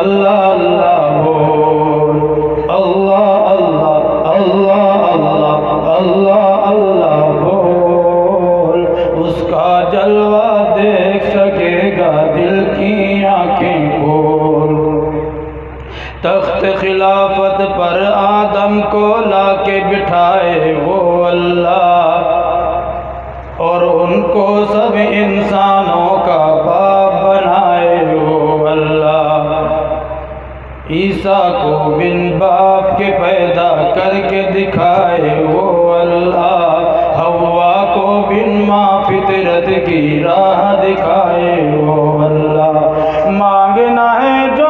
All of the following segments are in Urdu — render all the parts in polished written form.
اللہ اللہ بول، اللہ اللہ اللہ اللہ اللہ اللہ بول، اس کا جلوہ دیکھ سکے گا دل کی آنکھیں کھول۔ تخت خلافت پر آدم کو لا کے بٹھائے وہ اللہ، اور ان کو سب انسانوں کا باپ بنائے وہ اللہ۔ عیسیٰ کو بن باپ کے پیدا کر کے دکھائے وہ اللہ، حوا کو بن ماں فطرت کی راہ دکھائے وہ اللہ۔ مانگنا ہے جو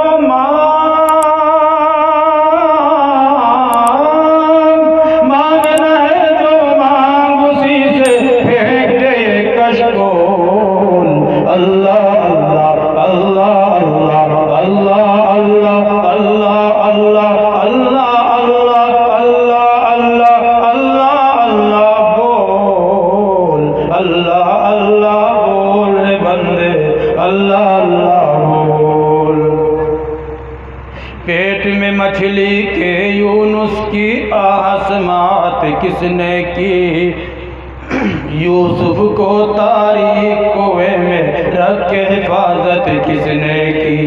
پیٹ میں مچھلی کے یونس کی آسمات کس نے کی، یوسف کو تاریک کنویں میں رکھ کے حفاظت کس نے کی،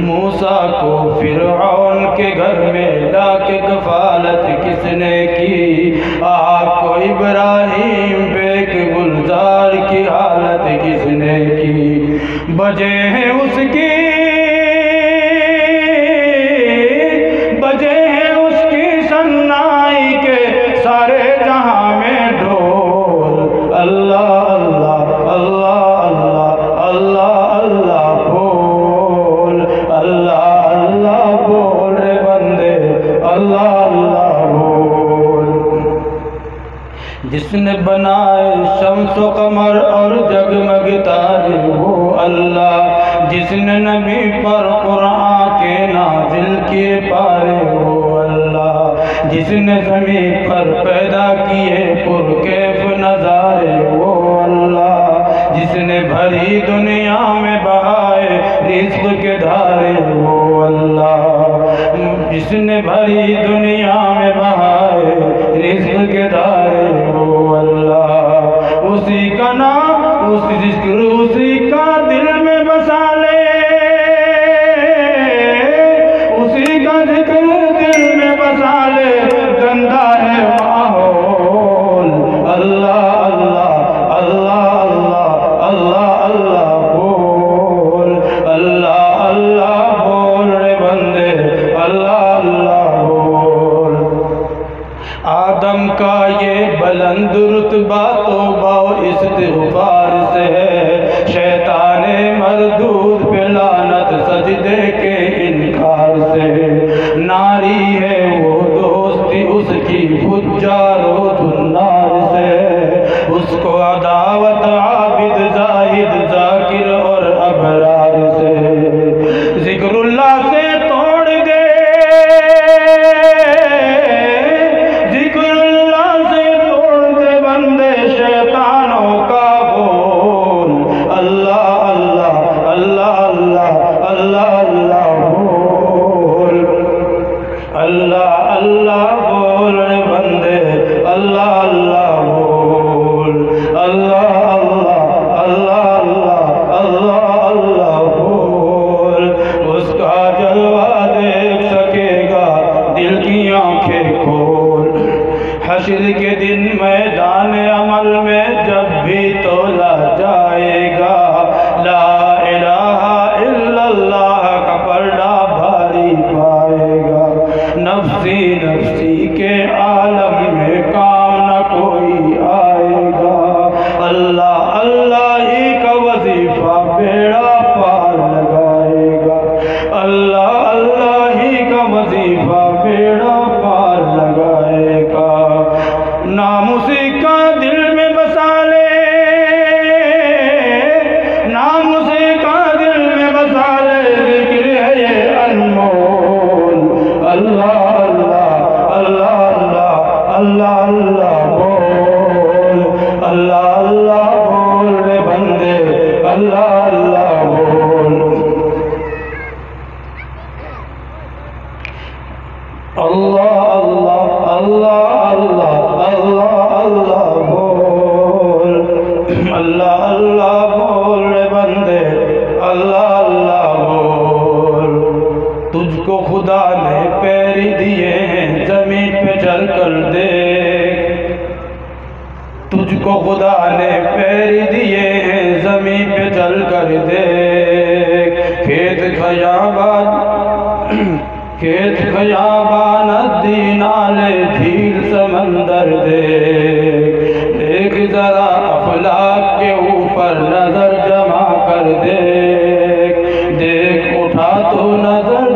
موسیٰ کو فرعون کے گھر میں لا کے کفالت کس نے کی، آپ کو ابراہیم بیک گلزار کی حالت کس نے کی۔ بجے ہیں اس کی سنائی کے سارے جہاں میں ڈھول، اللہ اللہ اللہ اللہ اللہ اللہ بول، اللہ اللہ بول رے بندے، اللہ اللہ بول۔ جس نے بنائے شمس و قمر اور جگمگ تارے وہ اللہ، جس نے نبی پر قرآن کے نازل کیے پارے وہ اللہ، جس نے زمین پر پیدا کیے پرکیف نظارے وہ اللہ، جس نے بھری دنیا میں بہائے رزق کے دھارے وہ اللہ، جس نے بھری دنیا میں بہائے رزق کے دھارے وہ اللہ، اسی کا نام اس ذکر اسی کا دل میں بسا لے، اسی کا ذکر دل میں بسا لے، گندا ہے ماحول، اللہ اللہ اللہ اللہ اللہ اللہ بول، اللہ اللہ بول رے بندے، اللہ اللہ بول۔ تجھ کو خدا نے پیر دیے ہیں زمین پہ چل کر دیکھ کھیت خیابان ندی نالے جھیل سمندر دیکھ ذرا افلاک کے اوپر نظر جما کر دیکھ اٹھا تو نظر